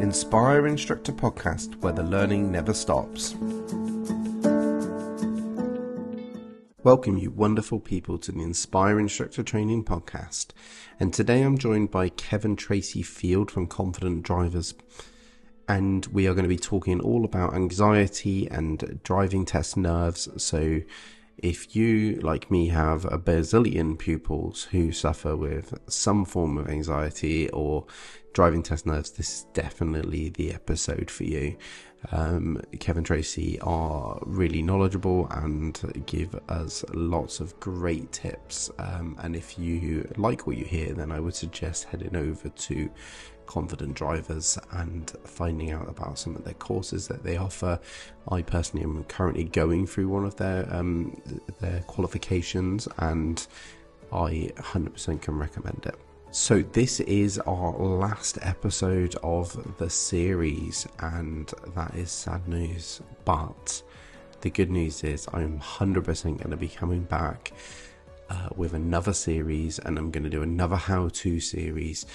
Inspire Instructor Podcast, where the learning never stops. Welcome, you wonderful people, to the Inspire Instructor Training Podcast. And today I'm joined by Kev and Tracy Field from Confident Drivers. And we are going to be talking all about anxiety and driving test nerves. So if you, like me, have a bazillion pupils who suffer with some form of anxiety or driving test nerves, this is definitely the episode for you. Kev and Tracy are really knowledgeable and give us lots of great tips. And if you like what you hear, then I would suggest heading over to Confident Drivers and finding out about some of their courses that they offer. I personally am currently going through one of their qualifications, and I 100% can recommend it. So this is our last episode of the series, and that is sad news, but the good news is I'm 100% going to be coming back with another series, and I'm going to do another how-to series.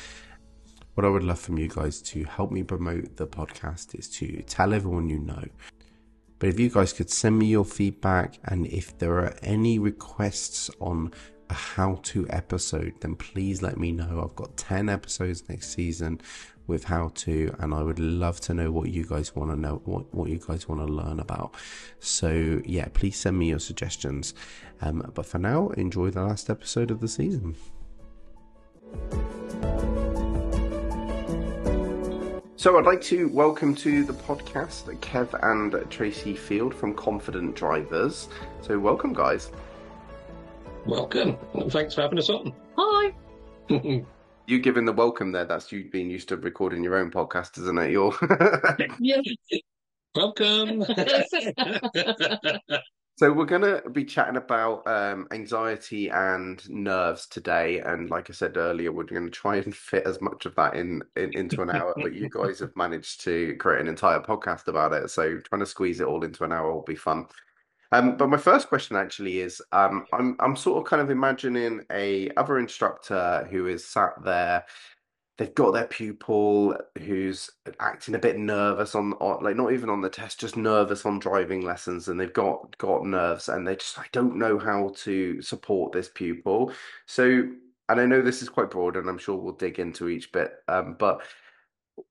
What I would love from you guys to help me promote the podcast is to tell everyone you know. But if you guys could send me your feedback, and if there are any requests on a how-to episode, then please let me know. I've got 10 episodes next season with how-to, and I would love to know what you guys want to know, what you guys want to learn about. So yeah, please send me your suggestions. But for now, enjoy the last episode of the season. So I'd like to welcome to the podcast Kev and Tracy Field from Confident Drivers. So welcome, guys. Welcome. Thanks for having us on. Hi. You giving the welcome there, that's you being used to recording your own podcast, isn't it? You're Yeah. Welcome. So we're going to be chatting about anxiety and nerves today. And like I said earlier, we're going to try and fit as much of that into an hour. But you guys have managed to create an entire podcast about it. So trying to squeeze it all into an hour will be fun. But my first question actually is, I'm sort of kind of imagining a other instructor who is sat there. They've got their pupil who's acting a bit nervous on like not even on the test, just nervous on driving lessons, and they've got nerves, and I don't know how to support this pupil. So, and I know this is quite broad, and I'm sure we'll dig into each bit. But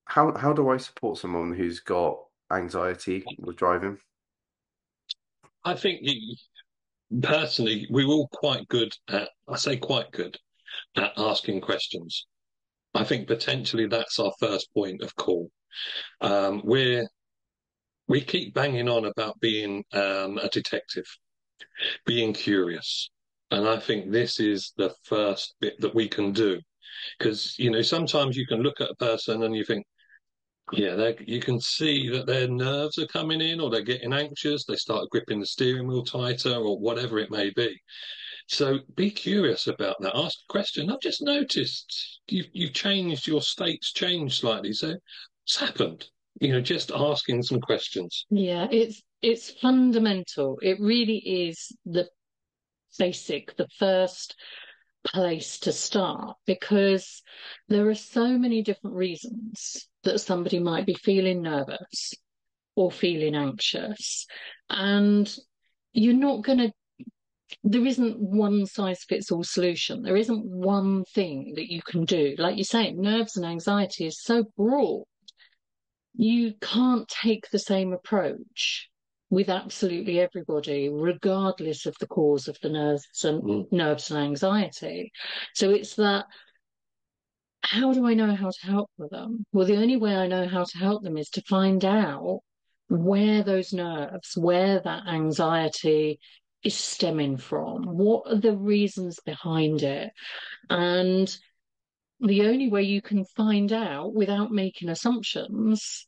how do I support someone who's got anxiety with driving? I think personally, we're all quite good at, I say quite good at asking questions. I think potentially that's our first point of call. We keep banging on about being a detective, being curious. And I think this is the first bit that we can do. Because, sometimes you can look at a person and you think, yeah, you can see that their nerves are coming in, or they're getting anxious. They start gripping the steering wheel tighter, or whatever it may be. So be curious about that. Ask a question. I've just noticed you've changed, your state's changed slightly. So what's happened? Just asking some questions. Yeah, it's fundamental. It really is the first place to start, because there are so many different reasons that somebody might be feeling nervous or feeling anxious, and there isn't one size fits all solution. There isn't one thing that you can do. Like you say, nerves and anxiety is so broad. You can't take the same approach with absolutely everybody, regardless of the cause of the nerves and anxiety. So it's that, how do I know how to help with them? Well, the only way I know how to help them is to find out where those nerves, where that anxiety is stemming from. What are the reasons behind it? And the only way you can find out without making assumptions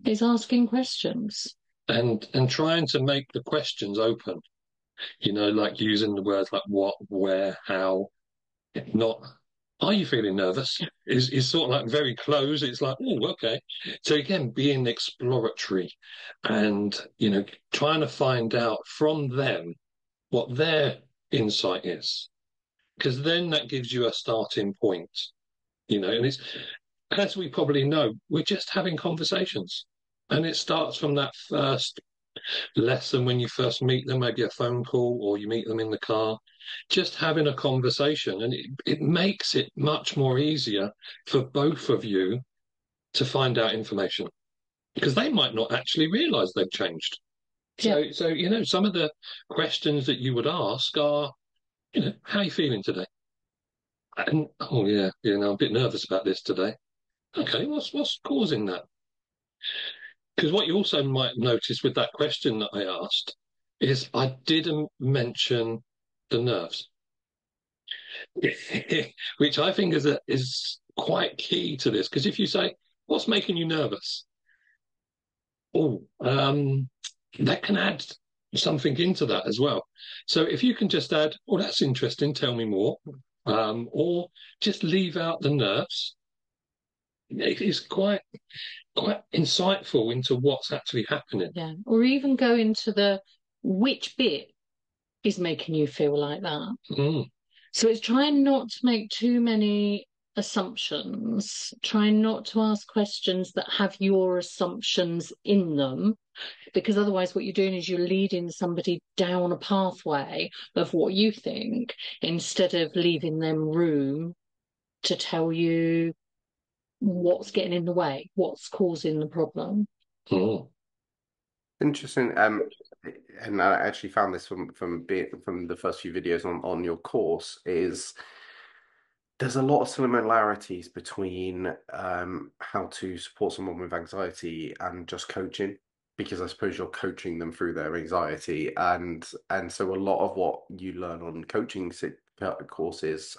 is asking questions. And trying to make the questions open, like using the words like what, where, how, not, are you feeling nervous? Is sort of like very close. It's like, oh, okay. So again, being exploratory and, trying to find out from them what their insight is. Because then that gives you a starting point, and as we probably know, we're just having conversations. And it starts from that first lesson when you first meet them, maybe a phone call or you meet them in the car, just having a conversation. And it makes it much more easier for both of you to find out information because they might not actually realize they've changed. Yeah. So, some of the questions that you would ask are, how are you feeling today? And, oh, yeah, I'm a bit nervous about this today. Okay, what's causing that? Because what you also might notice with that question that I asked is I didn't mention the nerves, which I think is quite key to this. Because if you say, "What's making you nervous?" Oh, that can add something into that as well. So if you can just add, "Oh, that's interesting. Tell me more," or just leave out the nerves, it is quite insightful into what's actually happening. Yeah. Or even go into the which bit is making you feel like that. Mm. So it's trying not to make too many assumptions, trying not to ask questions that have your assumptions in them, because otherwise what you're doing is you're leading somebody down a pathway of what you think instead of leaving them room to tell you what's getting in the way, what's causing the problem. Mm. Interesting. And I actually found this from the first few videos on your course is there's a lot of similarities between how to support someone with anxiety and just coaching, because I suppose you're coaching them through their anxiety, and so a lot of what you learn on coaching courses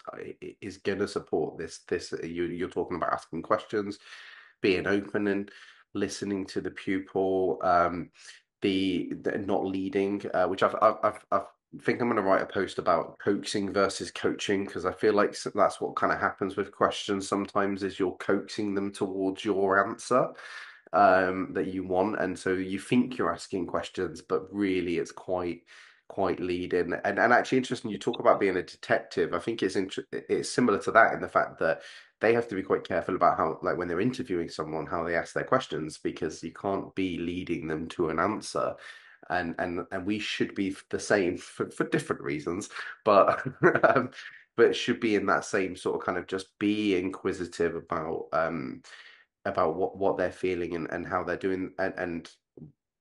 is going to support this. You're talking about asking questions, being open and listening to the pupil, the not leading, which I've think I'm going to write a post about coaxing versus coaching, because I feel like that's what kind of happens with questions sometimes is you're coaxing them towards your answer that you want, and so you think you're asking questions, but really it's quite leading. And actually interesting you talk about being a detective. I think it's similar to that in the fact that they have to be quite careful about how, like when they're interviewing someone, how they ask their questions, because you can't be leading them to an answer, and we should be the same for different reasons, but but should be in that same sort of kind of just be inquisitive about what they're feeling and how they're doing, and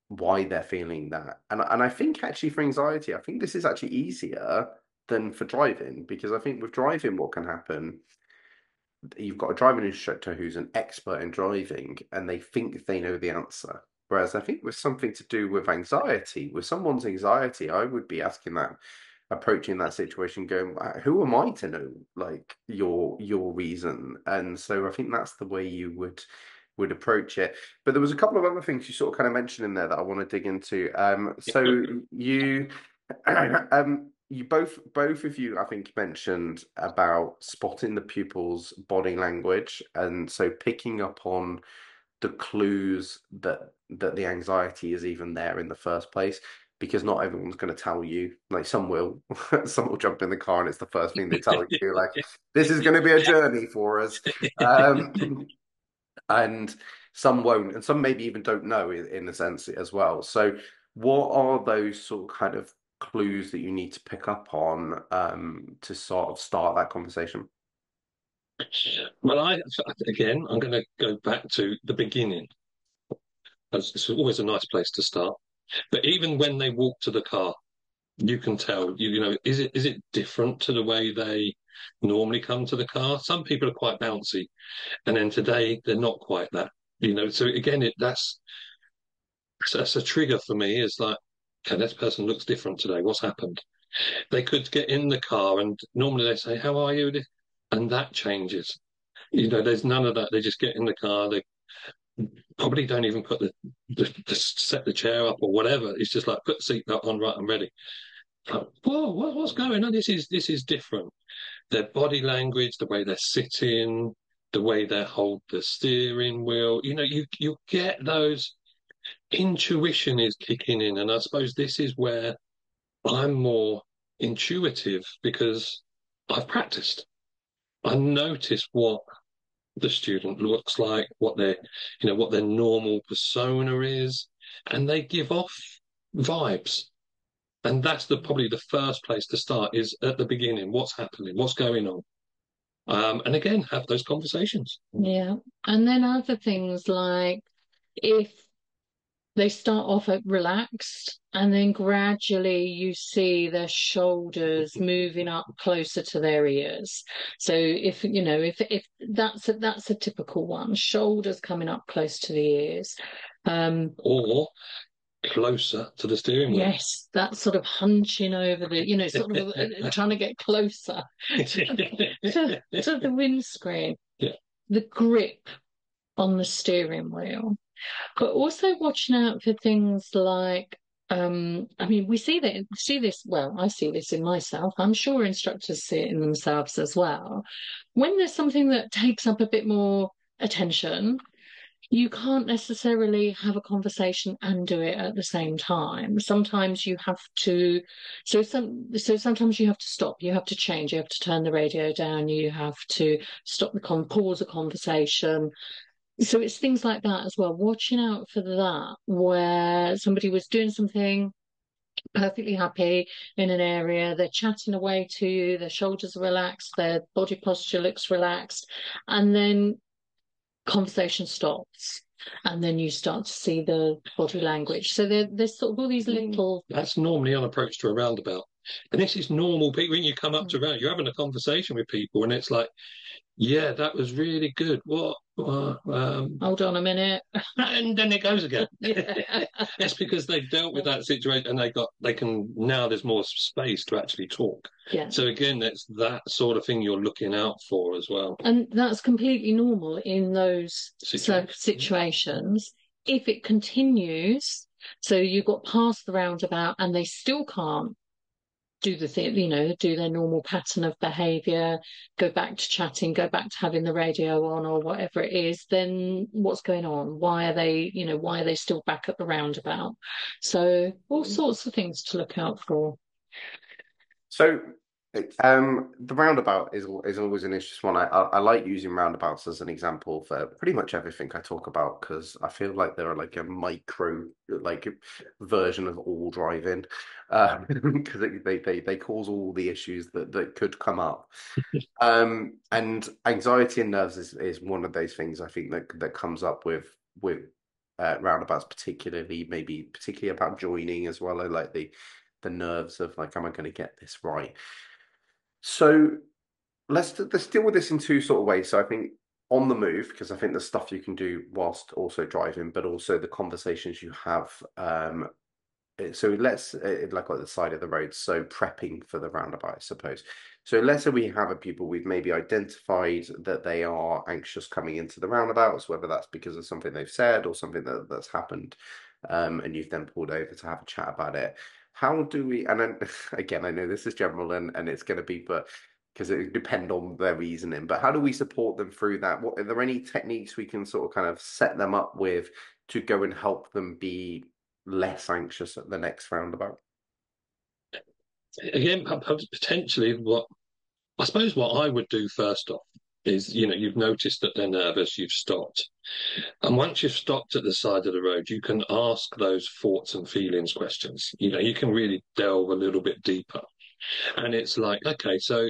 why they're feeling that. And I think actually for anxiety, I think this is actually easier than for driving, because I think with driving what can happen, you've got a driving instructor who's an expert in driving and they think they know the answer. Whereas I think with something to do with anxiety, with someone's anxiety, I would be asking that, approaching that situation, going, "Who am I to know like your reason?" And so I think that's the way you would approach it. But there was a couple of other things you sort of kind of mentioned in there that I want to dig into. So you you both of you, I think, mentioned about spotting the pupil's body language, and so picking up on the clues that the anxiety is even there in the first place. Because not everyone's going to tell you. Like some will, some will jump in the car and it's the first thing they tell you. Like, this is going to be a journey for us, and some won't, and some maybe even don't know in a sense as well. So, what are those sort of kind of clues that you need to pick up on to sort of start that conversation? Well, I'm going to go back to the beginning. It's always a nice place to start. But even when they walk to the car, you can tell. Is it different to the way they normally come to the car? Some people are quite bouncy, and then today they're not quite that. So again, that's a trigger for me. Is like, okay, this person looks different today. What's happened? They could get in the car, and normally they say, "How are you?" And that changes. There's none of that. They just get in the car. They probably don't even put the set the chair up or whatever. It's just like put the seatbelt on, right, I'm ready. Like, whoa, what's going on? This is different. Their body language, the way they're sitting, the way they hold the steering wheel. You get those. Intuition is kicking in, and I suppose this is where I'm more intuitive because I've practiced. I notice what the student looks like, what their normal persona is, and they give off vibes. And that's probably the first place to start is at the beginning. What's happening? What's going on? And again, have those conversations. Yeah. And then other things like if they start off at relaxed and then gradually you see their shoulders moving up closer to their ears. So if that's a typical one, shoulders coming up close to the ears. Or closer to the steering wheel. Yes, that sort of hunching over sort of trying to get closer to the windscreen. Yeah. The grip on the steering wheel, but also watching out for things like, we see this, well, I see this in myself. I'm sure instructors see it in themselves as well. When there's something that takes up a bit more attention, you can't necessarily have a conversation and do it at the same time. Sometimes you have to, sometimes you have to stop, you have to change, you have to turn the radio down, you have to stop pause a conversation. So it's things like that as well. Watching out for that, where somebody was doing something perfectly happy in an area, they're chatting away to you, their shoulders are relaxed, their body posture looks relaxed, and then conversation stops, and then you start to see the body language. So there's sort of all these little. That's normally an approach to a roundabout, and this is normal. People, when you come up to round, you're having a conversation with people, and it's like, yeah, that was really good. What? Hold on a minute, and then it goes again. Yeah. That's because they've dealt with that situation, and they can now. There's more space to actually talk. Yeah. So again, that's that sort of thing you're looking out for as well. And that's completely normal in those situations. If it continues, so you got past the roundabout and they still can't do the thing, do their normal pattern of behaviour, go back to chatting, go back to having the radio on or whatever it is, then what's going on? Why are they still back at the roundabout? So all sorts of things to look out for. So the roundabout is always an interesting one. I like using roundabouts as an example for pretty much everything I talk about because I feel like they're like a micro version of all driving because they cause all the issues that could come up. And anxiety and nerves is one of those things I think that comes up with roundabouts, particularly about joining as well. I like the nerves of like, am I going to get this right? So let's deal with this in two sort of ways. So I think on the move, because I think there's stuff you can do whilst also driving, but also the conversations you have. So let's like on the side of the road. So prepping for the roundabout, I suppose. So let's say we have people we've maybe identified that they are anxious coming into the roundabouts, whether that's because of something they've said or something that's happened, and you've then pulled over to have a chat about it. How do we, and then again, I know this is general and it's going to be, but because it depend on their reasoning, but how do we support them through that? Are there any techniques we can sort of kind of set them up with to go and help them be less anxious at the next roundabout? Again, potentially what I would do first off is, you've noticed that they're nervous, you've stopped. And once you've stopped at the side of the road, you can ask those thoughts and feelings questions. You can really delve a little bit deeper. And it's like, okay, so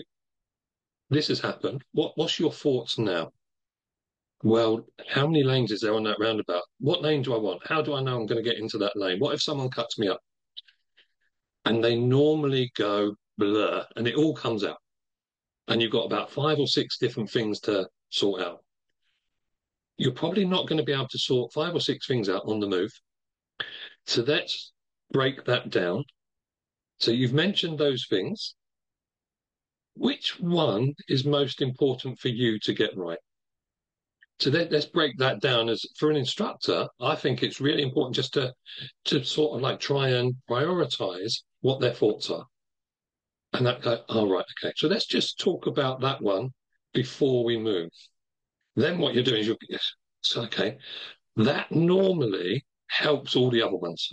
this has happened. What's your thoughts now? Well, how many lanes is there on that roundabout? What lane do I want? How do I know I'm going to get into that lane? What if someone cuts me up? And they normally go blur, and it all comes out. And you've got about 5 or 6 different things to sort out. You're probably not going to be able to sort 5 or 6 things out on the move. So let's break that down. So you've mentioned those things. Which one is most important for you to get right? So let's break that down. As for an instructor, I think it's really important just to sort of like try and prioritize what their thoughts are. And that go, oh, right, okay. So let's just talk about that one before we move. Then what you're doing is okay. That normally helps all the other ones.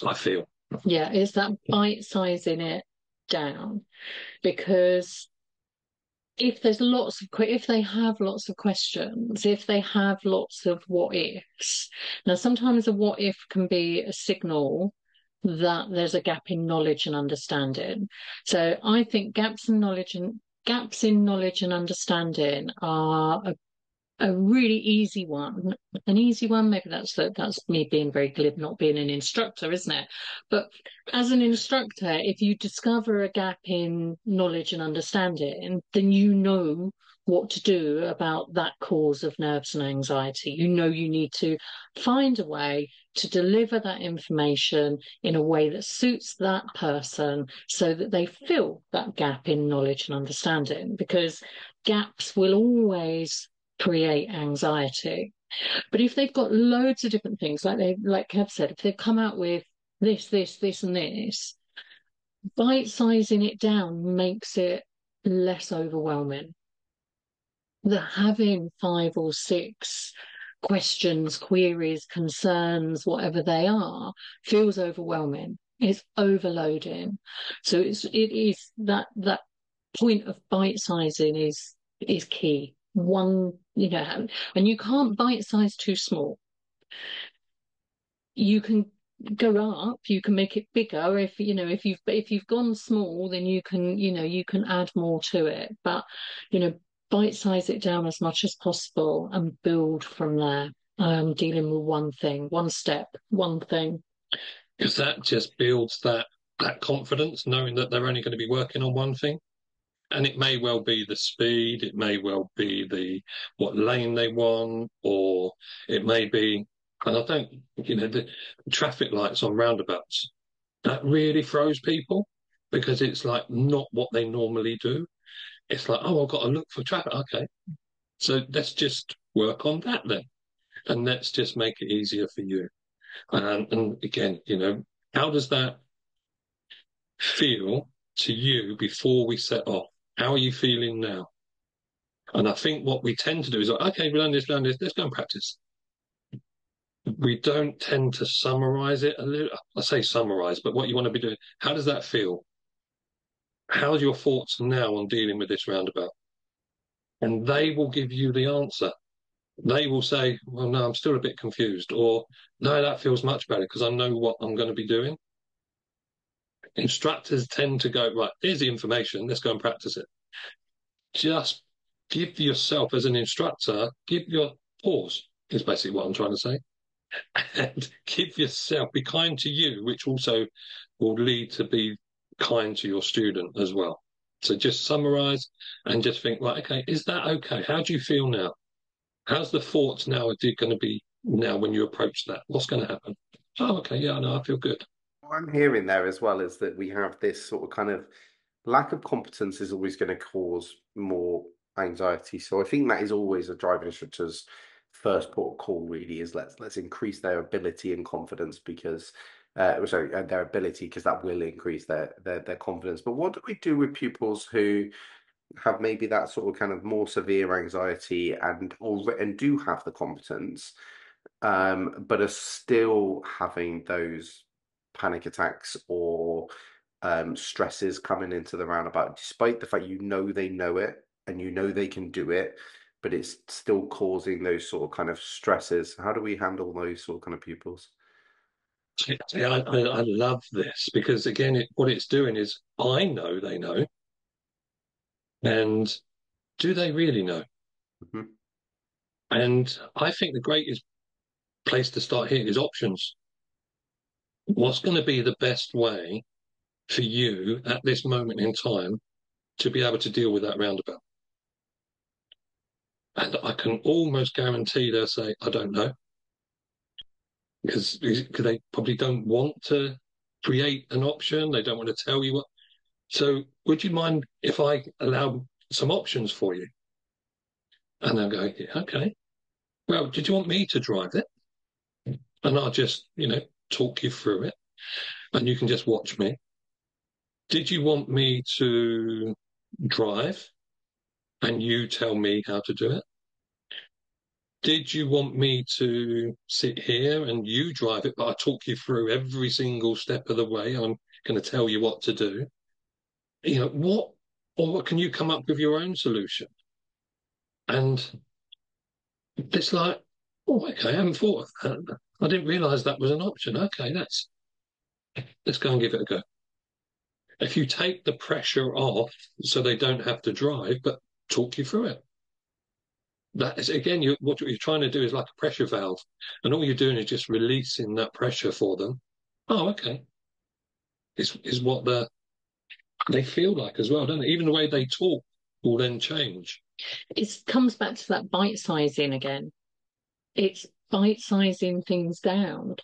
I feel. Yeah, it's that bite-sizing it down, because if they have lots of questions, if they have lots of what ifs. Now, sometimes a what if can be a signal that there's a gap in knowledge and understanding. So I think gaps in knowledge and understanding are a really easy one. An easy one, maybe that's me being very glib, not being an instructor, isn't it? But as an instructor, if you discover a gap in knowledge and understanding, then you know what to do about that cause of nerves and anxiety. You know you need to find a way to deliver that information in a way that suits that person so that they fill that gap in knowledge and understanding, because gaps will always create anxiety. But if they've got loads of different things, like Kev said, if they've come out with this, and this, bite sizing it down makes it less overwhelming. The having 5 or 6 questions, queries, concerns, whatever they are, feels overwhelming. It's overloading. So it is that point of bite sizing is key. One, and you can't bite size too small. You can go up, you can make it bigger. If you've gone small, then you can add more to it. But bite size it down as much as possible and build from there. Dealing with one thing, one step, one thing. Because that just builds that confidence, knowing that they're only going to be working on one thing. And it may well be the speed, it may well be what lane they want, or it may be, and I don't, the traffic lights on roundabouts, that really throws people, because it's like not what they normally do. It's like, oh, I've got to look for traffic. Okay. So let's just work on that then. And let's just make it easier for you. And again, how does that feel to you before we set off? How are you feeling now? And I think what we tend to do is like, okay, we learned this, let's go and practice. We don't tend to summarize it a little. I say summarize, but what you want to be doing, how does that feel? How's your thoughts now on dealing with this roundabout? And they will give you the answer. They will say, well, no, I'm still a bit confused. Or, no, that feels much better because I know what I'm going to be doing. Instructors tend to go, right, here's the information, let's go and practice it. Just give yourself, as an instructor, give your pause, is basically what I'm trying to say. And give yourself, be kind to you, which also will lead to be kind to your student as well. So just summarize and just think, right, okay, is that okay? How do you feel now? How's the thoughts now going to be now when you approach that? What's going to happen? Oh, okay, yeah, no, I feel good. What I'm hearing there as well is that we have this sort of kind of lack of competence is always going to cause more anxiety. So I think that is always a driving instructor's first port of call, really, is let's increase their ability and confidence, because their ability, because that will increase their confidence. But what do we do with pupils who have maybe that sort of kind of more severe anxiety and do have the competence, but are still having those panic attacks or stresses coming into the roundabout, despite the fact they know it and they can do it, but it's still causing those sort of kind of stresses? How do we handle those sort of kind of pupils? Yeah, I love this, because again, what it's doing is, I know they know, and do they really know? Mm-hmm. And I think the greatest place to start here is options. What's going to be the best way for you at this moment in time to be able to deal with that roundabout? And I can almost guarantee they'll say, I don't know, because they probably don't want to create an option. They don't want to tell you what. So would you mind if I allow some options for you? And they'll go, yeah, okay. Well, did you want me to drive it? And I'll just, talk you through it, and you can just watch me. Did you want me to drive and you tell me how to do it? Did you want me to sit here and you drive it, but I talk you through every single step of the way? I'm going to tell you what to do. What Or can you come up with your own solution? And it's like, oh, okay, I haven't thought of that. I didn't realise that was an option. Okay, let's go and give it a go. If you take the pressure off so they don't have to drive, but talk you through it. That is, again, what you're trying to do is like a pressure valve. And all you're doing is just releasing that pressure for them. Oh, okay. Is what they feel like as well, don't it? Even the way they talk will then change. It comes back to that bite sizing again. It's bite sizing things down.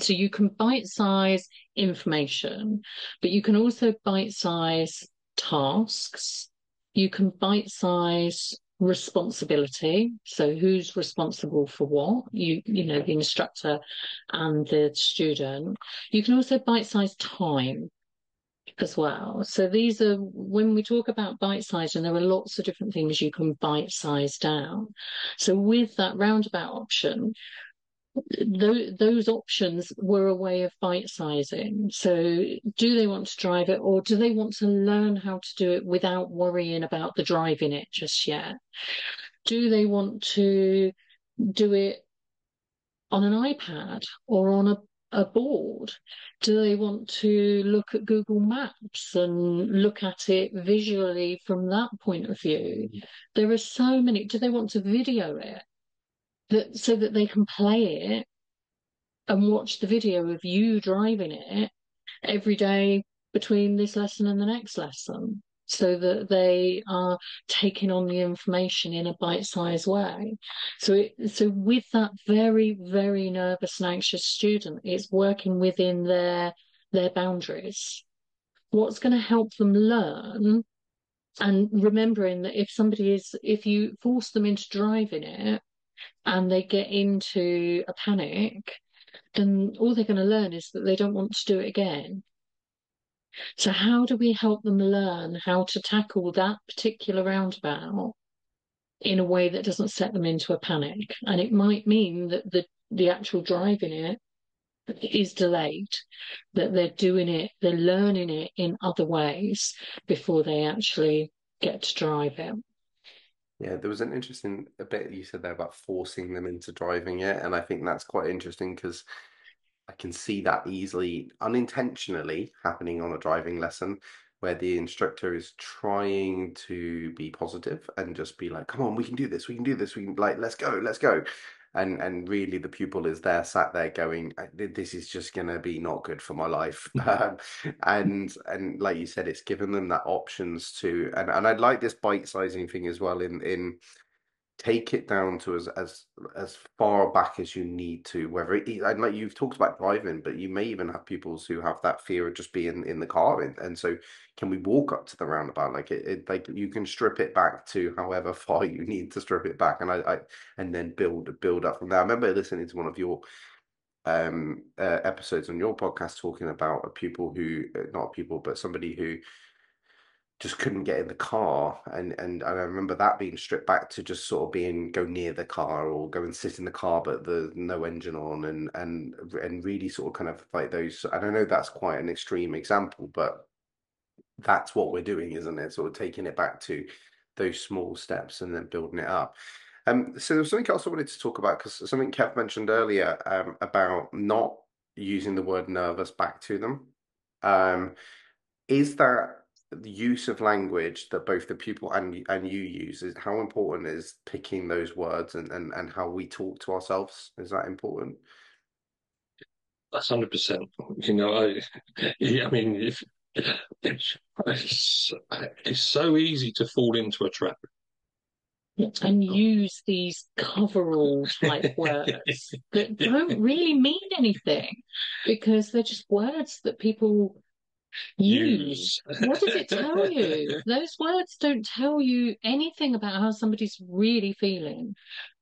So you can bite size information, but you can also bite size tasks. You can bite size responsibility. So who's responsible for what? You know, the instructor and the student. You can also bite size time as well. So these are, when we talk about bite size, and there are lots of different things you can bite size down. So with that roundabout option, those options were a way of bite sizing. So do they want to drive it, or do they want to learn how to do it without worrying about the driving it just yet? Do they want to do it on an iPad or on a board? Do they want to look at Google Maps and look at it visually from that point of view? There are so many. Do they want to video it so that they can play it and watch the video of you driving it every day between this lesson and the next lesson, so that they are taking on the information in a bite-sized way? So with that very, very nervous and anxious student, it's working within their boundaries. What's going to help them learn, and remembering that if you force them into driving it and they get into a panic, then all they're going to learn is that they don't want to do it again. So how do we help them learn how to tackle that particular roundabout in a way that doesn't set them into a panic? And it might mean that the actual driving it is delayed, that they're learning it in other ways before they actually get to drive it. Yeah, there was an interesting bit you said there about forcing them into driving it, and I think that's quite interesting because I can see that easily unintentionally happening on a driving lesson where the instructor is trying to be positive and just be like, come on, we can do this, we can do this, we can, like, let's go, let's go. And really the pupil is there sat there going, this is just gonna be not good for my life. And like you said, it's given them that options to, and I like this bite sizing thing as well in take it down to as far back as you need to. Whether and like you've talked about driving, but you may even have pupils who have that fear of just being in the car, and so can we walk up to the roundabout? Like you can strip it back to however far you need to strip it back, and then build up from there. I remember listening to one of your episodes on your podcast talking about a pupil who not a pupil but somebody who just couldn't get in the car, and I remember that being stripped back to just sort of being go near the car or go and sit in the car but there's no engine on, and really sort of kind of like those. And I know that's quite an extreme example, but that's what we're doing, isn't it? Sort of taking it back to those small steps and then building it up. So there's something else I wanted to talk about because something Kev mentioned earlier about not using the word nervous back to them. Is that the use of language that both the pupil and you use? Is how important is picking those words and how we talk to ourselves? Is that important? That's 100%. You know, I mean, if it's so easy to fall into a trap. And use these coverall type words that don't really mean anything because they're just words that people use. What does it tell you? Those words don't tell you anything about how somebody's really feeling.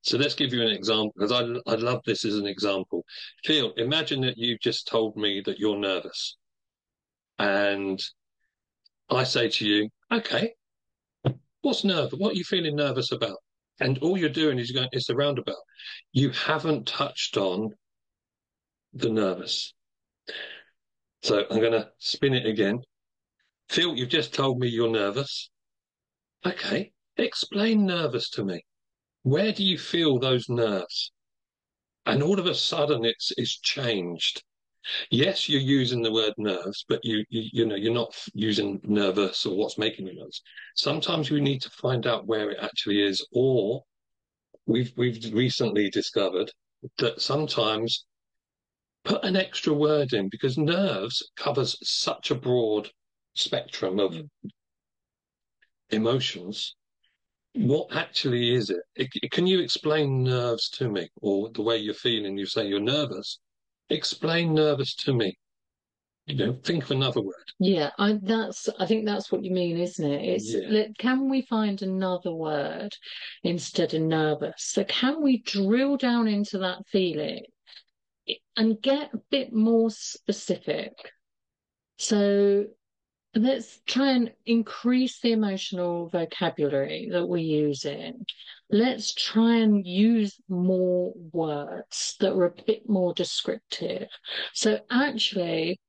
So let's give you an example, because I love this as an example. Phil, imagine that you just told me that you're nervous. And I say to you, okay, what's nervous? What are you feeling nervous about? And all you're doing is going, it's the roundabout. You haven't touched on the nervous. So I'm going to spin it again. Phil, you've just told me you're nervous. Okay, explain nervous to me. Where do you feel those nerves? And all of a sudden, it's changed. Yes, you're using the word nerves, but you're not using nervous or what's making you nervous. Sometimes we need to find out where it actually is, or we've recently discovered that sometimes put an extra word in because nerves covers such a broad spectrum of emotions. What actually is it? Can you explain nerves to me, or the way you're feeling? You say you're nervous. Explain nervous to me. Think of another word. Yeah, I think that's what you mean, isn't it? Can we find another word instead of nervous? So can we drill down into that feeling and get a bit more specific? So let's try and increase the emotional vocabulary that we're using. Let's try and use more words that are a bit more descriptive. So actually,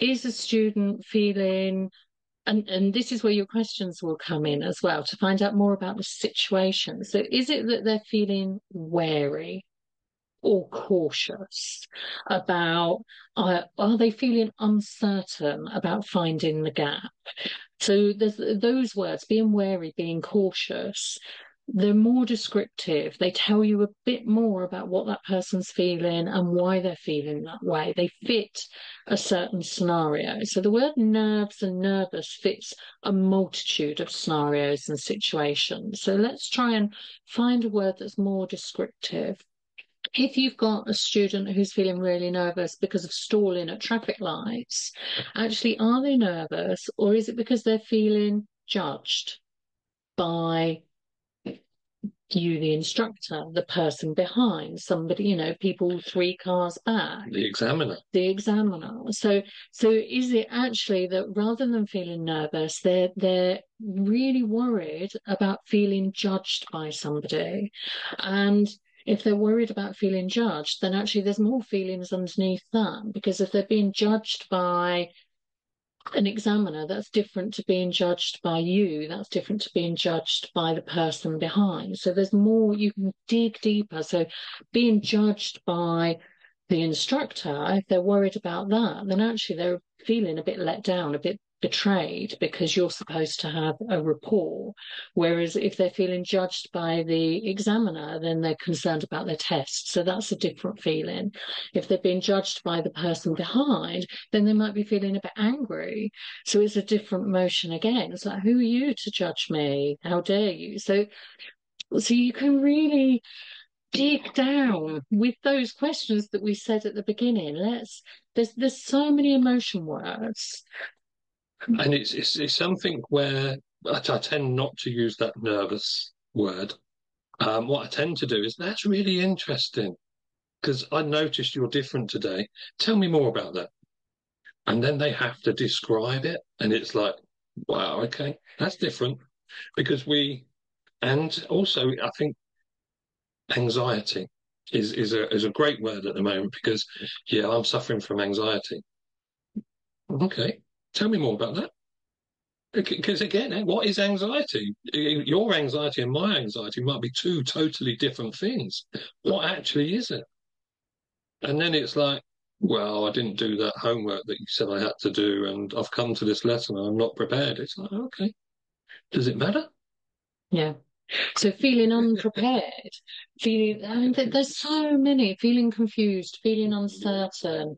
is a student feeling, and this is where your questions will come in as well, to find out more about the situation. So is it that they're feeling wary or cautious about, are they feeling uncertain about finding the gap? So there's those words, being wary, being cautious. They're more descriptive. They tell you a bit more about what that person's feeling and why they're feeling that way. They fit a certain scenario. So the word nerves and nervous fits a multitude of scenarios and situations. So let's try and find a word that's more descriptive. If you've got a student who's feeling really nervous because of stalling at traffic lights, actually, are they nervous, or is it because they're feeling judged by you, the instructor, the person behind, somebody, people 3 cars back? The examiner. The examiner. So is it actually that rather than feeling nervous, they're really worried about feeling judged by somebody? And if they're worried about feeling judged, then actually there's more feelings underneath that. Because if they're being judged by an examiner, that's different to being judged by you, that's different to being judged by the person behind. So there's more, you can dig deeper. So being judged by the instructor, if they're worried about that, then actually they're feeling a bit let down, a bit betrayed, because you're supposed to have a rapport. Whereas if they're feeling judged by the examiner, then they're concerned about their test. So that's a different feeling. If they're being judged by the person behind, then they might be feeling a bit angry. So it's a different emotion again. It's like, who are you to judge me? How dare you? So you can really dig down with those questions that we said at the beginning. There's so many emotion words. And it's something where I tend not to use that nervous word. What I tend to do is, that's really interesting because I noticed you're different today. Tell me more about that. And then they have to describe it. And it's like, wow, okay, that's different. Because and also I think anxiety is a great word at the moment because, yeah, I'm suffering from anxiety. Okay, tell me more about that. Because again, what is anxiety? Your anxiety and my anxiety might be two totally different things. What actually is it? And then it's like, well, I didn't do that homework that you said I had to do, and I've come to this lesson and I'm not prepared. It's like, okay, does it matter? Yeah. So feeling unprepared, there's so many, feeling confused, feeling uncertain,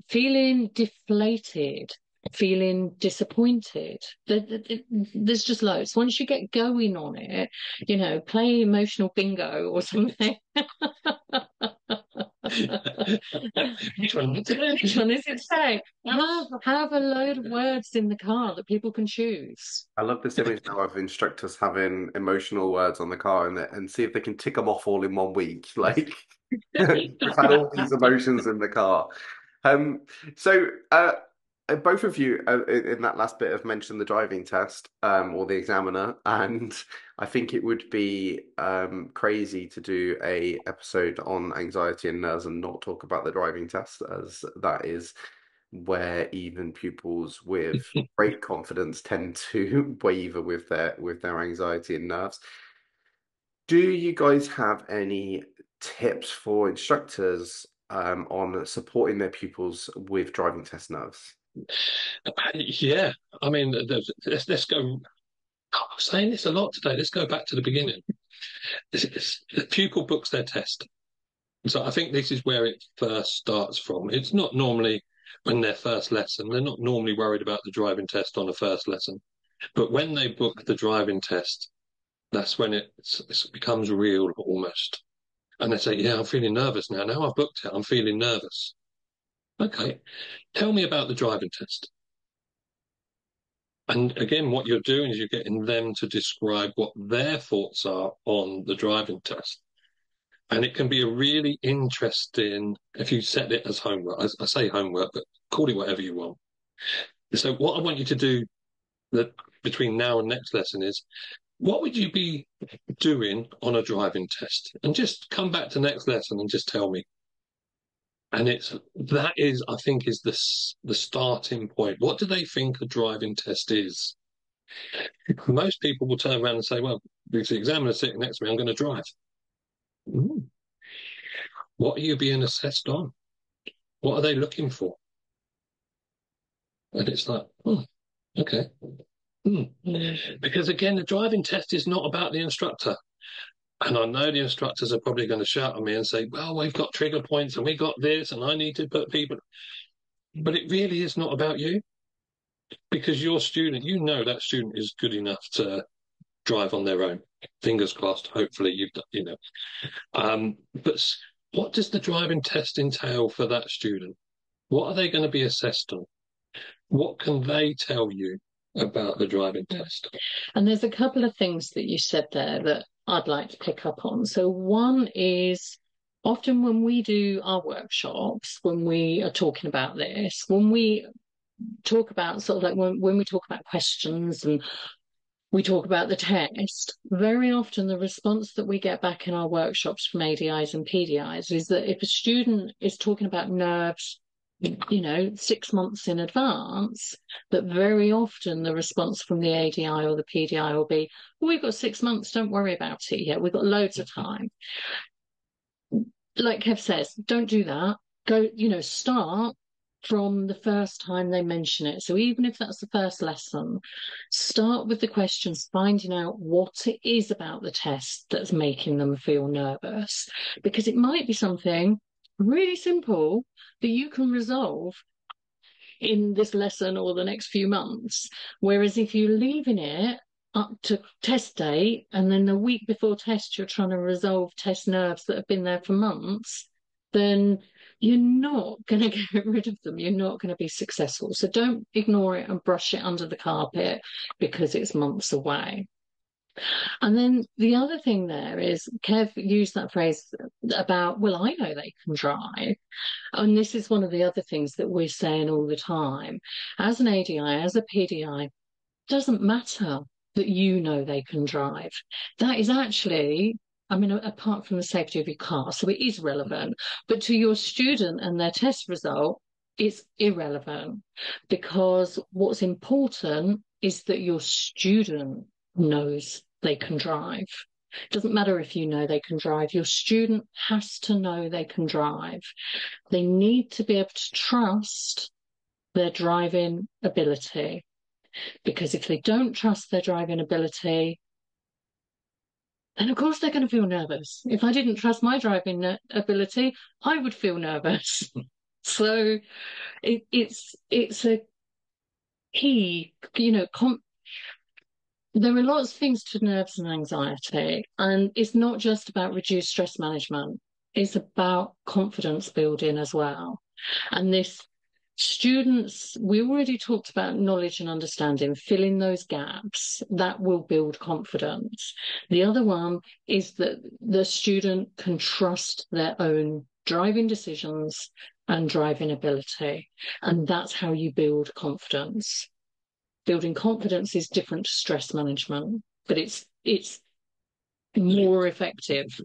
feeling deflated, feeling disappointed. There's just loads. Once you get going on it, play emotional bingo or something. Which one is it? Which one is it today? Have a load of words in the car that people can choose. I love this image now of instructors having emotional words on the car and see if they can tick them off all in one week. Like we've had all these emotions in the car. Um, so both of you in that last bit have mentioned the driving test or the examiner, and I think it would be crazy to do a episode on anxiety and nerves and not talk about the driving test, as that is where even pupils with great confidence tend to waver with their anxiety and nerves. Do you guys have any tips for instructors on supporting their pupils with driving test nerves? Yeah, I mean, let's go. I'm saying this a lot today. Let's go back to the beginning. The pupil books their test. So I think this is where it first starts from. It's not normally when their first lesson. They're not normally worried about the driving test on the first lesson. But when they book the driving test, that's when it becomes real almost. And they say, yeah, I'm feeling nervous now. Now I've booked it, I'm feeling nervous. Okay, tell me about the driving test. And again, what you're doing is you're getting them to describe what their thoughts are on the driving test. And it can be a really interesting, if you set it as homework, I say homework, but call it whatever you want. So what I want you to do that between now and next lesson is, what would you be doing on a driving test? And just come back to next lesson and just tell me. And that is, I think, is the starting point. What do they think a driving test is? Most people will turn around and say, well, if the examiner's sitting next to me, I'm going to drive. Ooh. What are you being assessed on? What are they looking for? And it's like, oh, okay. Because again, the driving test is not about the instructor. And I know the instructors are probably going to shout at me and say, well, we've got trigger points and we got this and I need to put people. But it really is not about you. Because your student, you know that student is good enough to drive on their own. Fingers crossed, hopefully you've done, but what does the driving test entail for that student? What are they going to be assessed on? What can they tell you about the driving test? And there's a couple of things that you said there that I'd like to pick up on. So one is often when we do our workshops, when we are talking about this, when we talk about sort of like when we talk about questions and we talk about the test, very often the response that we get back in our workshops from ADIs and PDIs is that if a student is talking about nerves, 6 months in advance, that very often the response from the ADI or the PDI will be, well, we've got 6 months, don't worry about it yet, we've got loads of time. Like Kev says, don't do that. Go, start from the first time they mention it. So even if that's the first lesson, start with the questions, finding out what it is about the test that's making them feel nervous, because it might be something really simple that you can resolve in this lesson or the next few months. Whereas if you're leaving it up to test date and then the week before test you're trying to resolve test nerves that have been there for months, then you're not going to get rid of them. You're not going to be successful. So don't ignore it and brush it under the carpet because it's months away. And then the other thing there is, Kev used that phrase about, well, I know they can drive. And this is one of the other things that we're saying all the time. As an ADI, as a PDI, doesn't matter that you know they can drive. That is actually, apart from the safety of your car, so it is relevant, but to your student and their test result, it's irrelevant, because what's important is that your student knows they can drive. It doesn't matter if you know they can drive. Your student has to know they can drive. They need to be able to trust their driving ability, because if they don't trust their driving ability, then of course they're going to feel nervous. If I didn't trust my driving ability, I would feel nervous. So it's a key, there are lots of things to nerves and anxiety, and it's not just about reduced stress management. It's about confidence building as well. And this students, we already talked about knowledge and understanding, filling those gaps, that will build confidence. The other one is that the student can trust their own driving decisions and driving ability. And that's how you build confidence. Building confidence is different to stress management, but it's more effective.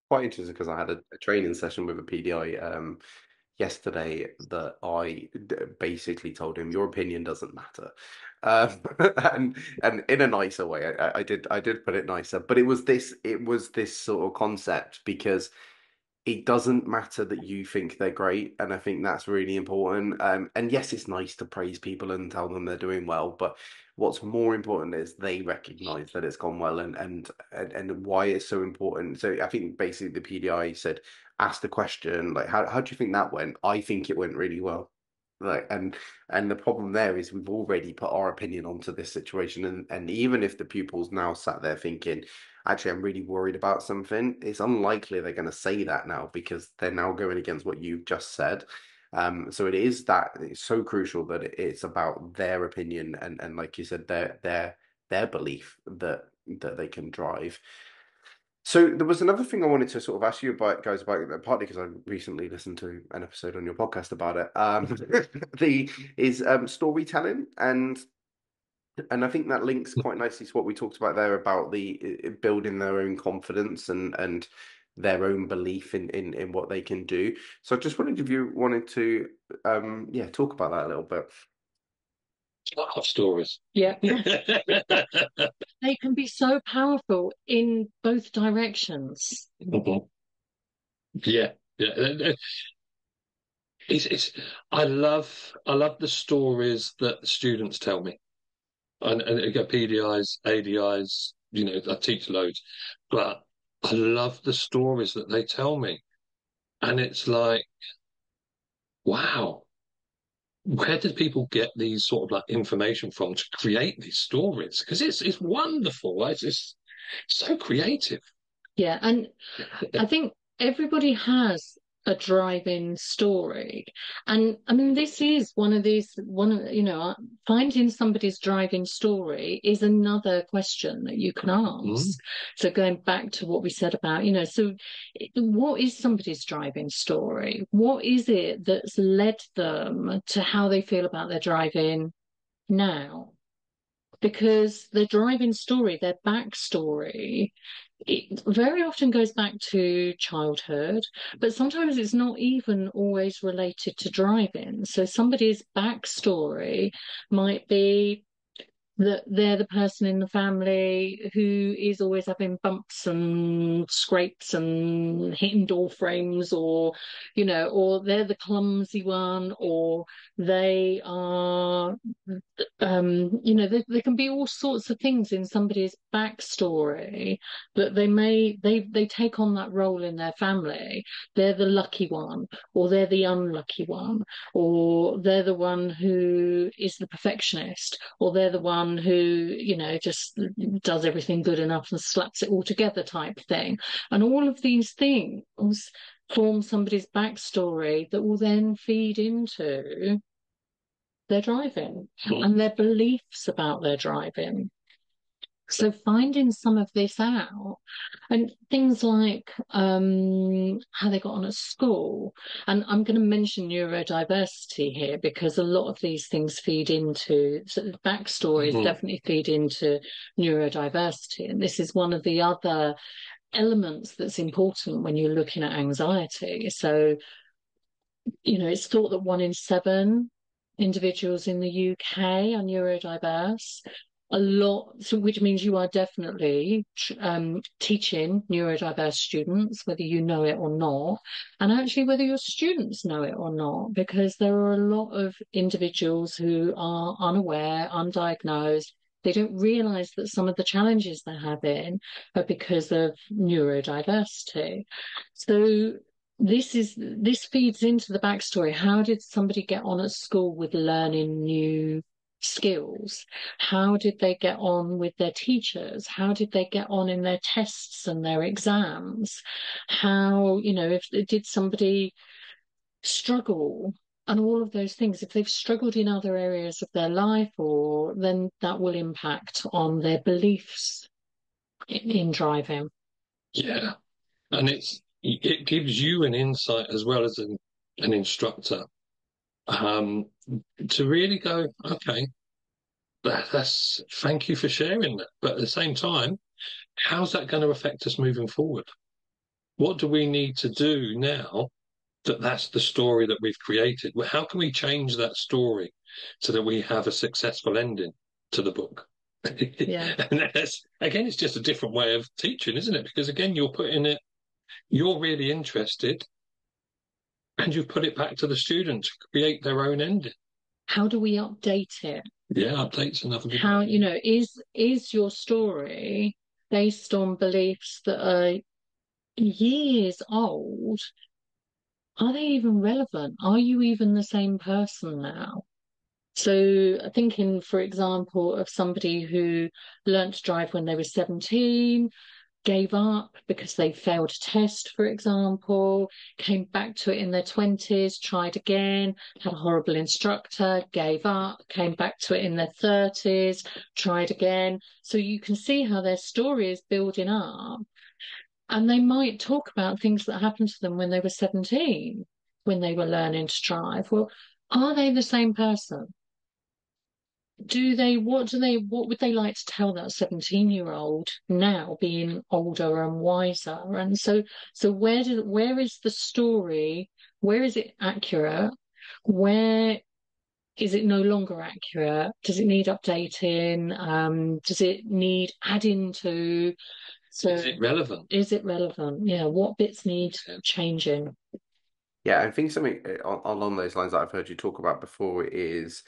Quite interesting, because I had a training session with a PDI yesterday that I basically told him your opinion doesn't matter, and in a nicer way. I did put it nicer, but it was this sort of concept because it doesn't matter that you think they're great, and I think that's really important. And yes, it's nice to praise people and tell them they're doing well, but what's more important is they recognize that it's gone well, and why it's so important. So I think basically the PDI said, ask the question like, how do you think that went? I think it went really well. Like, and the problem there is we've already put our opinion onto this situation, and even if the pupils now sat there thinking, actually, I'm really worried about something, it's unlikely they're going to say that now because they're now going against what you've just said. So it is that it's so crucial that it's about their opinion and like you said, their belief that they can drive. So there was another thing I wanted to sort of ask you about, guys, about partly because I recently listened to an episode on your podcast about it. The is storytelling and I think that links quite nicely to what we talked about there about the building their own confidence and their own belief in what they can do. So I just wondered if you wanted to yeah, talk about that a little bit. I love stories. Yeah. They can be so powerful in both directions. Mhm. Yeah, yeah. It's I love the stories that students tell me, and again, PDIs, ADIs. I teach loads, but I love the stories that they tell me, and it's like, wow, where did people get these sort of like information from to create these stories? Because it's wonderful. It's so creative. Yeah, and I think everybody has a driving story. And I mean, this is finding somebody's driving story is another question that you can ask. So going back to what we said about, so what is somebody's driving story? What is it that's led them to how they feel about their driving now? Because their driving story, their backstory, it very often goes back to childhood, but sometimes it's not even always related to driving. So somebody's backstory might be that they're the person in the family who is always having bumps and scrapes and hitting door frames, or they're the clumsy one, or they are there can be all sorts of things in somebody's backstory that they take on that role in their family. They're the lucky one, or they're the unlucky one, or they're the one who is the perfectionist, or they're the one who, just does everything good enough and slaps it all together type thing. And all of these things form somebody's backstory that will then feed into their driving and their beliefs about their driving. So finding some of this out, and things like how they got on at school. And I'm going to mention neurodiversity here because a lot of these things feed into, so the backstories definitely feed into neurodiversity. And this is one of the other elements that's important when you're looking at anxiety. So, it's thought that 1 in 7 individuals in the UK are neurodiverse. A lot, so which means you are definitely teaching neurodiverse students, whether you know it or not, and actually whether your students know it or not, because there are a lot of individuals who are unaware, undiagnosed. They don't realise that some of the challenges they're having are because of neurodiversity. So this feeds into the backstory. How did somebody get on at school with learning new skills? How did they get on with their teachers? How did they get on in their tests and their exams? How, if did somebody struggle and all of those things? If they've struggled in other areas of their life, or then that will impact on their beliefs in driving. Yeah, and it gives you an insight as well as an instructor, to really go, okay, that's thank you for sharing that. But at the same time, how's that going to affect us moving forward? What do we need to do now that's the story that we've created. Well, how can we change that story so that we have a successful ending to the book? Yeah. And that's, again, it's just a different way of teaching, isn't it? Because again, you're putting it, you're really interested, and you put it back to the student to create their own ending. How do we update it? Yeah, updates another good How, one. is your story based on beliefs that are years old? Are they even relevant? Are you even the same person now? So thinking, for example, of somebody who learnt to drive when they were 17, gave up because they failed a test, for example, came back to it in their 20s, tried again, had a horrible instructor, gave up, came back to it in their 30s, tried again. So you can see how their story is building up. And they might talk about things that happened to them when they were 17, when they were learning to drive. Well, are they the same person? What would they like to tell that 17-year-old now, being older and wiser? And so where is the story? Where is it accurate? Where is it no longer accurate? Does it need updating? Does it need adding to? So Is it relevant? is it relevant? Yeah, what bits need Yeah. changing? Yeah, I think something along those lines that I've heard you talk about before is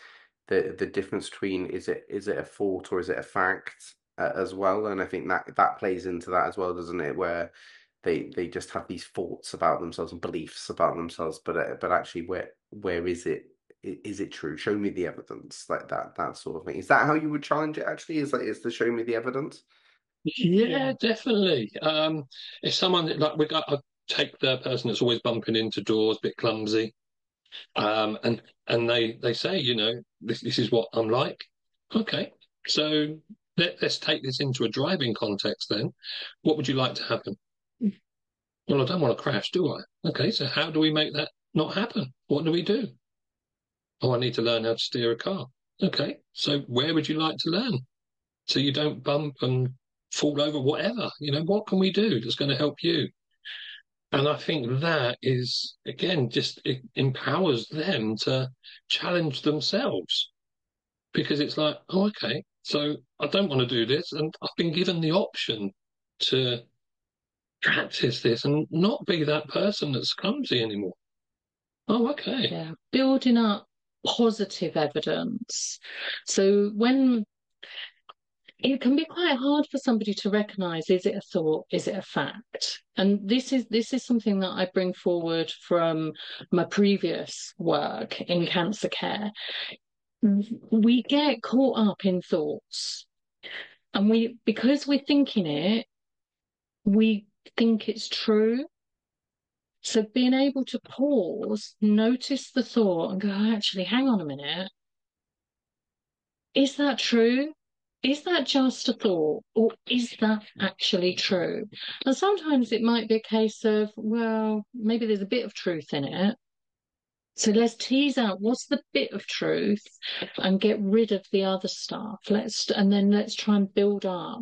the difference between is it a thought or is it a fact as well, and I think that plays into that as well, doesn't it? Where they just have these thoughts about themselves and beliefs about themselves, but actually where is it? Is it true? Show me the evidence, like that sort of thing. Is that how you would challenge it? Actually, is to show me the evidence? Yeah, definitely. If someone like I take the person that's always bumping into doors, a bit clumsy, and they say, this is what I'm like. Okay, so let's take this into a driving context then. What would you like to happen? Well, I don't want to crash, do I? Okay, so how do we make that not happen? What do we do? Oh, I need to learn how to steer a car. Okay, so where would you like to learn so you don't bump and fall over, whatever? What can we do that's going to help you? And I think that is, again, just it empowers them to challenge themselves because it's like, oh, okay, so I don't want to do this. And I've been given the option to practice this and not be that person that's clumsy anymore. Oh, okay. Yeah, building up positive evidence. So when it can be quite hard for somebody to recognize, is it a thought, is it a fact? And this is something that I bring forward from my previous work in cancer care. We get caught up in thoughts, and because we're thinking it, we think it's true. So being able to pause, notice the thought and go, actually, hang on a minute. Is that true? Is that just a thought, or is that actually true? And sometimes it might be a case of, well, maybe there's a bit of truth in it. So let's tease out what's the bit of truth and get rid of the other stuff. And then let's try and build up.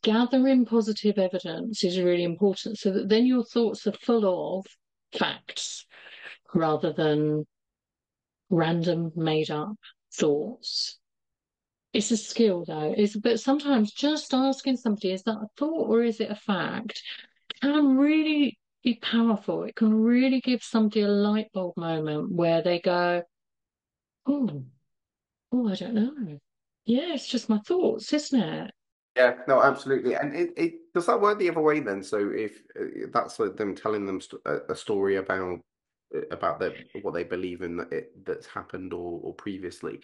Gathering positive evidence is really important so that then your thoughts are full of facts rather than random made up thoughts. It's a skill though. But sometimes just asking somebody, is that a thought or is it a fact, can really be powerful. It can really give somebody a light bulb moment where they go, oh, I don't know. Yeah, it's just my thoughts, isn't it? Yeah, no, absolutely. And it does that work the other way then? So if that's like them telling them a story about what they believe in that's happened or previously,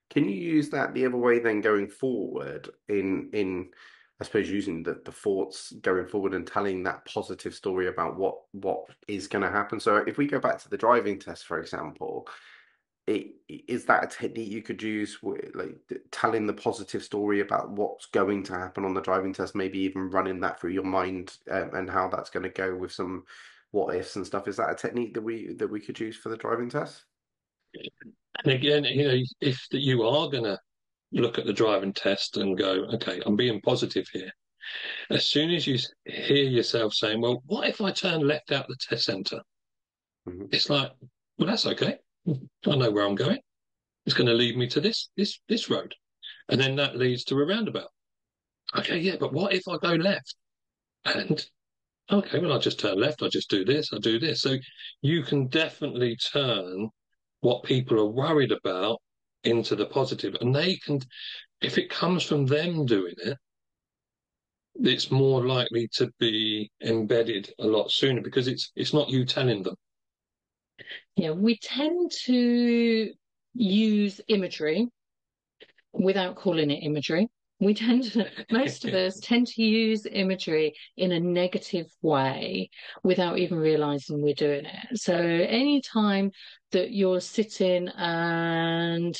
can you use that the other way then going forward in I suppose using the thoughts going forward and telling that positive story about what is going to happen? So if we go back to the driving test, for example, is that a technique you could use, like telling the positive story about what's going to happen on the driving test, maybe even running that through your mind, and how that's going to go with some what ifs and stuff? Is that a technique that we could use for the driving test? And again, if you are going to look at the driving test and go, okay, I'm being positive here. As soon as you hear yourself saying, well, what if I turn left out the test centre? It's like, well, that's okay. I know where I'm going. It's going to lead me to this road, and then that leads to a roundabout. Okay, yeah, but what if I go left? And okay, well, I just turn left. I just do this. I do this. So you can definitely turn what people are worried about into the positive, and they can, if it comes from them doing it, it's more likely to be embedded a lot sooner because it's not you telling them. Yeah, we tend to use imagery without calling it imagery. Most of us tend to use imagery in a negative way without even realizing we're doing it. So anytime that you're sitting and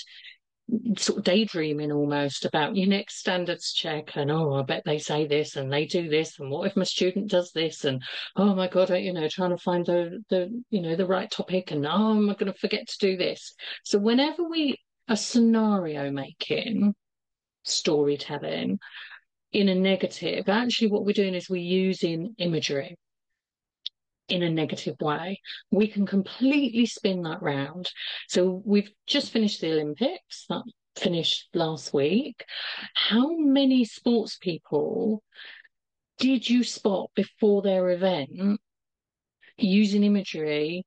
sort of daydreaming almost about your next standards check, and oh, I bet they say this and they do this, and what if my student does this, and oh my god, trying to find the right topic, and oh, am I going to forget to do this? So whenever we are scenario making, storytelling in a negative, actually what we're doing is we're using imagery in a negative way. We can completely spin that round. So we've just finished the Olympics, that finished last week. How many sports people did you spot before their event using imagery,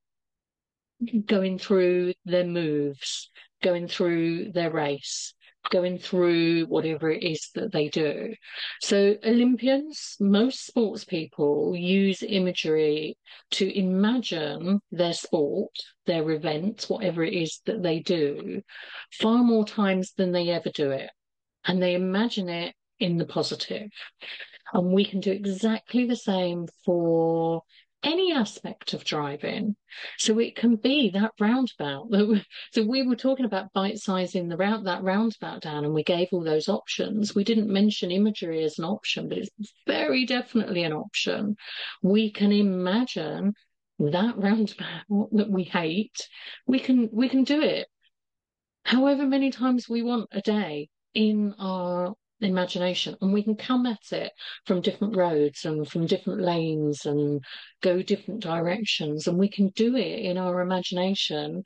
going through their moves, going through their race, going through whatever it is that they do? So Olympians, most sports people use imagery to imagine their sport, their event, whatever it is that they do, far more times than they ever do it. And they imagine it in the positive. And we can do exactly the same for any aspect of driving. So it can be that roundabout. So we were talking about bite-sizing that roundabout down, and we gave all those options. We didn't mention imagery as an option, but it's very definitely an option. We can imagine that roundabout that we hate. We can do it however many times we want a day in our imagination, and we can come at it from different roads and from different lanes and go different directions, and we can do it in our imagination,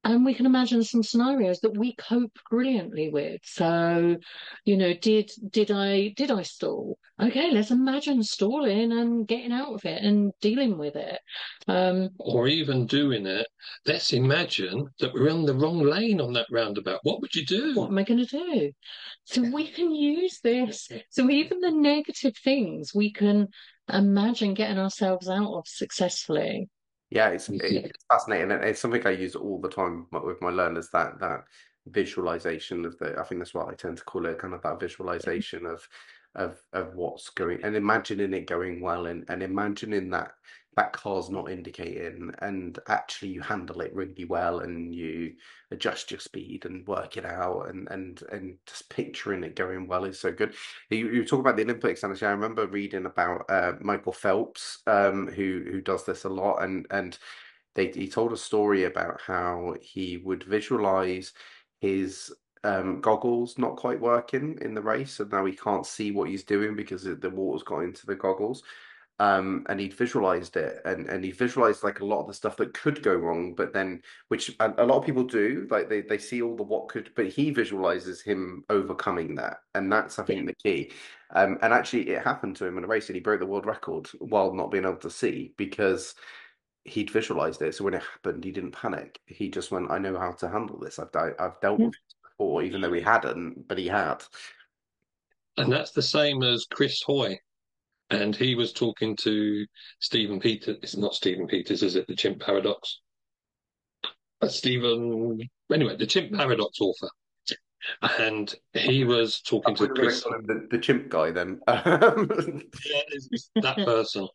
and we can imagine some scenarios that we cope brilliantly with. So, did I stall? Okay, let's imagine stalling and getting out of it and dealing with it. Or even doing it, let's imagine that we're on the wrong lane on that roundabout. What would you do? What am I going to do? So we can use this. So even the negative things we can imagine getting ourselves out of successfully. Yeah, it's fascinating, and it's something I use all the time with my learners. That visualization of I think that's what I tend to call it, kind of that visualization of what's going, and imagining it going well, and imagining that car's not indicating, and actually you handle it really well, and you adjust your speed and work it out, and just picturing it going well is so good. You talk about the Olympics, and actually I remember reading about Michael Phelps, who does this a lot, and he told a story about how he would visualize his goggles not quite working in the race, and now he can't see what he's doing because the water's got into the goggles. And he'd visualized it, and he visualized like a lot of the stuff that could go wrong, but then, which a lot of people do, like they see all the what could, but he visualizes him overcoming that, and that's, I think, the key. And actually it happened to him in a race, and he broke the world record while not being able to see because he'd visualized it. So when it happened, he didn't panic. He just went, I know how to handle this. I've dealt with it before, even though he hadn't, but he had. And that's the same as Chris Hoy. And he was talking to Stephen Peters. It's not Stephen Peters, is it? The Chimp Paradox. Anyway, the Chimp Paradox author. And he was talking to Chris. Call him the chimp guy then. Yeah, it's that person.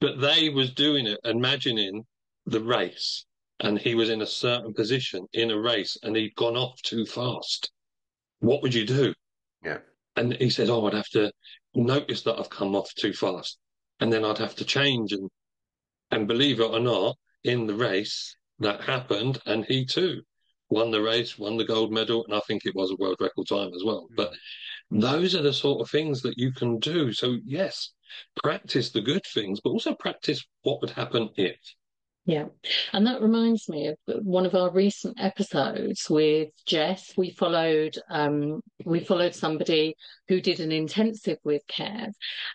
But they was doing it, imagining the race. And he was in a certain position in a race and he'd gone off too fast. What would you do? Yeah. And he said, oh, I'd have to notice that I've come off too fast. And then I'd have to change. And believe it or not, in the race, that happened. And he too won the race, won the gold medal. And I think it was a world record time as well. But those are the sort of things that you can do. So, yes, practice the good things, but also practice what would happen if. Yeah. And that reminds me of one of our recent episodes with Jess. We followed somebody who did an intensive with Kev.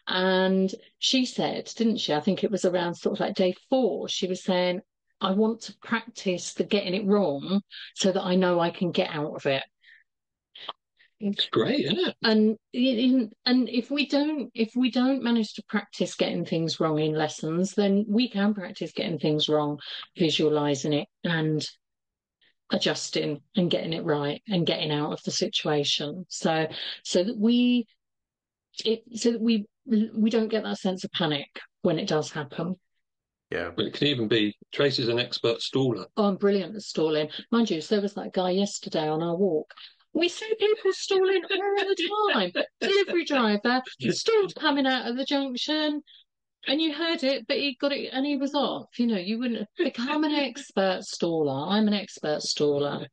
And she said, didn't she? I think it was around sort of like day 4, she was saying, I want to practice the getting it wrong so that I know I can get out of it. It's great, isn't it? And if we don't manage to practice getting things wrong in lessons, then we can practice getting things wrong, visualizing it and adjusting and getting it right and getting out of the situation. So that we don't get that sense of panic when it does happen. Yeah. But it can even be Tracy's an expert staller. Oh, I'm brilliant at stalling. Mind you, so there was that guy yesterday on our walk. We see people stalling all the time. Delivery driver stalled coming out of the junction, and you heard it, but he got it and he was off. You wouldn't become an expert staller. I'm an expert staller.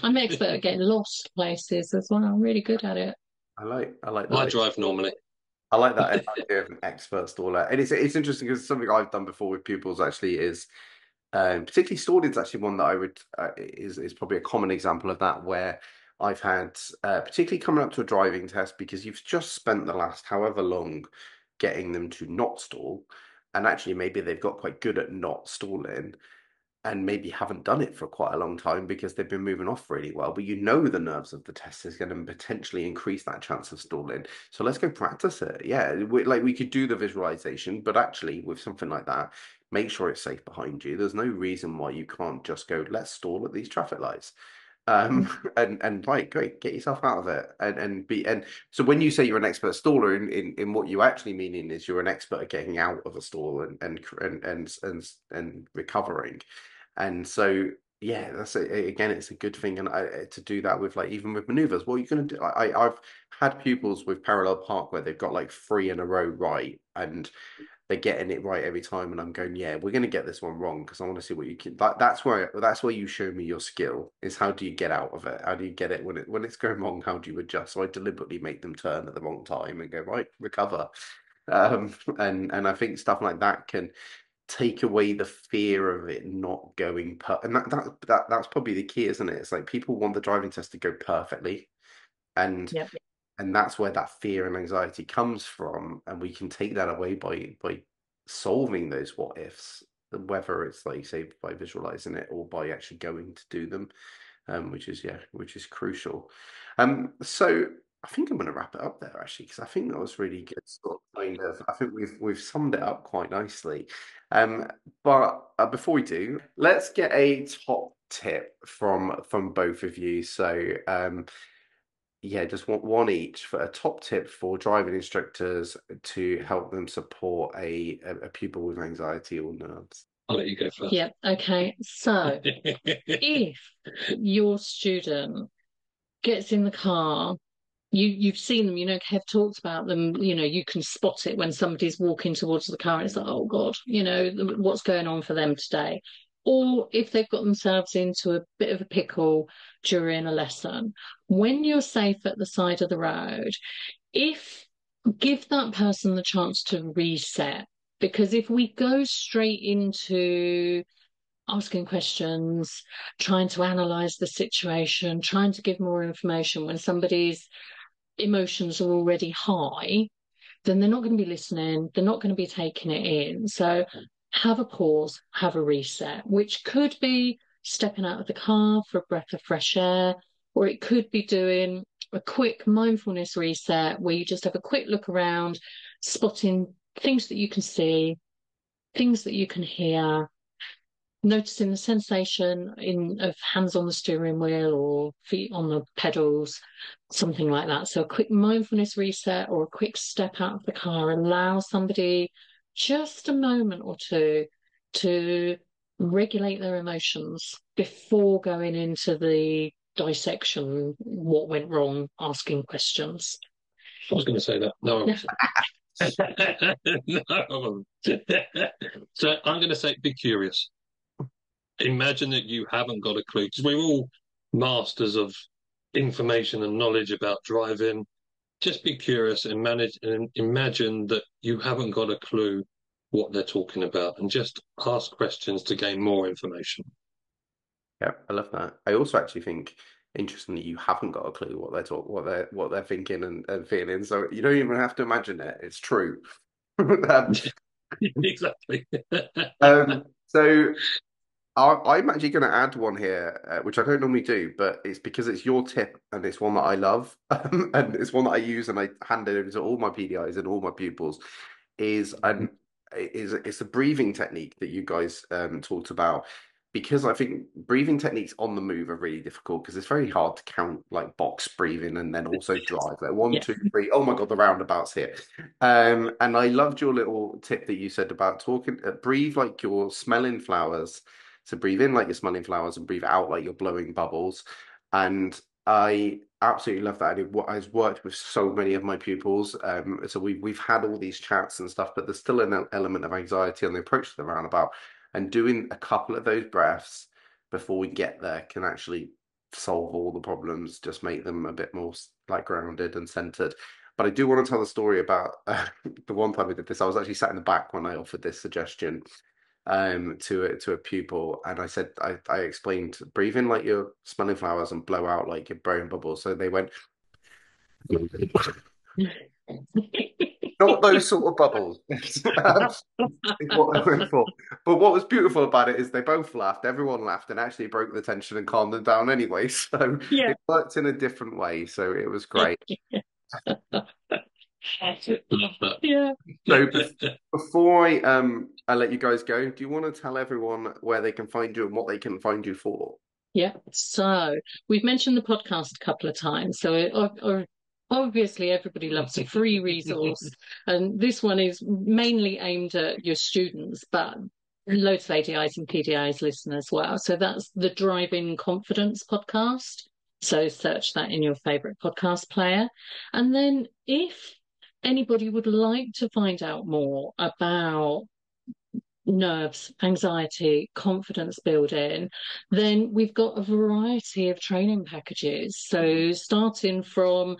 I'm an expert at getting lost places as well. I'm really good at it. I like that. I drive normally. I like that idea of an expert staller, and it's interesting because something I've done before with pupils actually is, particularly stalling is actually one that I would is probably a common example of that, where I've had particularly coming up to a driving test, because you've just spent the last however long getting them to not stall, and actually maybe they've got quite good at not stalling, and maybe haven't done it for quite a long time because they've been moving off really well. But the nerves of the test is going to potentially increase that chance of stalling. So let's go practice it. Yeah, we could do the visualization, but actually with something like that, make sure it's safe behind you. There's no reason why you can't just go, let's stall at these traffic lights. And right, great, get yourself out of it, and so when you say you're an expert staller, in what you actually meaning is you're an expert at getting out of a stall and recovering. And so, yeah, again, it's a good thing, and to do that with, like, even with maneuvers. What you're going to do, I've had pupils with parallel park where they've got like 3 in a row right, and they're getting it right every time, and I'm going, yeah, we're going to get this one wrong because I want to see what you can. That's where you show me your skill, is how do you get out of it? How do you get it when it's going wrong? How do you adjust? So I deliberately make them turn at the wrong time and go, right, recover. And I think stuff like that can take away the fear of it not going and that's probably the key, isn't it? It's like people want the driving test to go perfectly, and Yep. and that's where that fear and anxiety comes from, and we can take that away by solving those what ifs, whether it's, like you say, by visualizing it or by actually going to do them, which is crucial. So I think I'm going to wrap it up there, actually, because I think that was really good. Sort of kind of, I think we've summed it up quite nicely. But before we do, let's get a top tip from both of you. So yeah, just one each for a top tip for driving instructors to help them support a pupil with anxiety or nerves. I'll let you go first. Yeah. Okay. So if your student gets in the car, you've seen them, Kev talked about them, you can spot it when somebody's walking towards the car and it's like, oh God, what's going on for them today? Or if they've got themselves into a bit of a pickle during a lesson, when you're safe at the side of the road, give that person the chance to reset. Because if we go straight into asking questions, trying to analyze the situation, trying to give more information when somebody's emotions are already high, then they're not going to be listening, they're not going to be taking it in. So have a pause, have a reset, which could be stepping out of the car for a breath of fresh air, or it could be doing a quick mindfulness reset where you just have a quick look around, spotting things that you can see, things that you can hear, noticing the sensation of hands on the steering wheel or feet on the pedals, something like that. So a quick mindfulness reset or a quick step out of the car, allow somebody just a moment or two to regulate their emotions before going into the dissection, what went wrong, asking questions. I was going to say that. No, I wasn't. No, I wasn't. So I'm going to say, be curious. Imagine that you haven't got a clue, because we're all masters of information and knowledge about driving. just be curious and manage and imagine that you haven't got a clue what they're talking about, and just ask questions to gain more information. Yeah, I love that. I also actually think, interestingly, you haven't got a clue what they're thinking and feeling. So you don't even have to imagine it. It's true. Exactly. So I'm actually going to add one here, which I don't normally do, but it's because it's your tip and it's one that I love, and it's one that I use and I hand it over to all my PDIs and all my pupils. Is it's a breathing technique that you guys talked about, because I think breathing techniques on the move are really difficult because it's very hard to count like box breathing and then also drive like one, Yeah. 2, 3. Oh my God, the roundabouts here. And I loved your little tip that you said about talking, breathe like you're smelling flowers. So breathe in like you're smelling flowers and breathe out like you're blowing bubbles. And I absolutely love that. And I've worked with so many of my pupils. So we've had all these chats and stuff, but there's still an element of anxiety on the approach to the roundabout. And doing a couple of those breaths before we get there can actually solve all the problems, just make them a bit more like grounded and centered. But I do want to tell the story about the one time I did this. I was actually sat in the back when I offered this suggestion to a pupil, and I explained breathe in like you're smelling flowers and blow out like you're blowing bubbles. So they went not those sort of bubbles. Is what I went for. But what was beautiful about it is they both laughed, everyone laughed, and actually broke the tension and calmed them down anyway. So Yeah. it worked in a different way. So it was great. Yeah. So before I let you guys go, do you want to tell everyone where they can find you and what they can find you for? Yeah. So we've mentioned the podcast a couple of times. So obviously everybody loves a free resource, and this one is mainly aimed at your students, but loads of ADIs and PDIs listen as well. So that's the Driving Confidence podcast. So search that in your favorite podcast player. And then if anybody would like to find out more about nerves, anxiety, confidence building, then we've got a variety of training packages. So starting from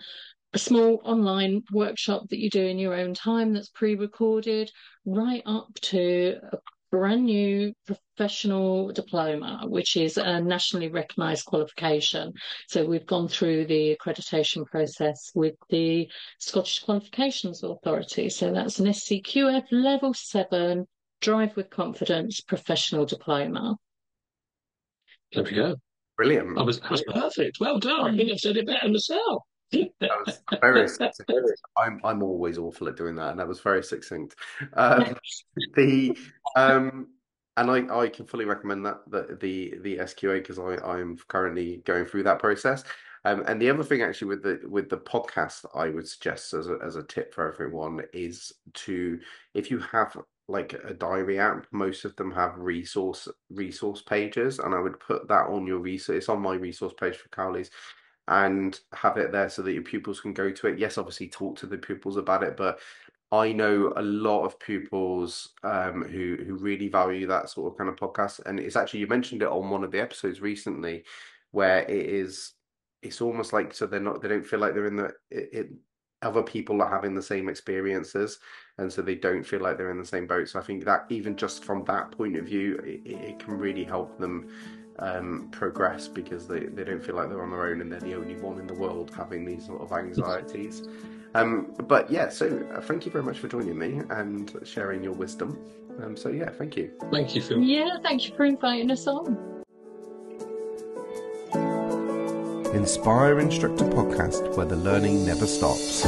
a small online workshop that you do in your own time that's pre-recorded, right up to a brand new professional diploma, which is a nationally recognised qualification. So we've gone through the accreditation process with the Scottish Qualifications Authority. So that's an SCQF Level 7 Drive with Confidence professional diploma. There we go. Brilliant. That was perfect. Well done. I think I've said it better myself. That was very succinct. I'm always awful at doing that, and that was very succinct. The and I can fully recommend that the SQA, because I'm currently going through that process. And the other thing actually with the podcast, I would suggest as a tip for everyone is to, if you have like a diary app, most of them have resource pages, and I would put that on your resource. It's on my resource page for Cowley's, and have it there so that your pupils can go to it. Yes, obviously talk to the pupils about it, but I know a lot of pupils who really value that sort of kind of podcast. And it's actually, you mentioned it on one of the episodes recently, where it's almost like, so they don't feel like they're in other people are having the same experiences, and so they don't feel like they're in the same boat. So I think that even just from that point of view, it can really help them progress, because they don't feel like they're on their own and they're the only one in the world having these sort of anxieties. But yeah, so thank you very much for joining me and sharing your wisdom. So yeah, thank you. Thank you, Phil. Yeah, thank you for inviting us on. Inspire Instructor Podcast, where the learning never stops.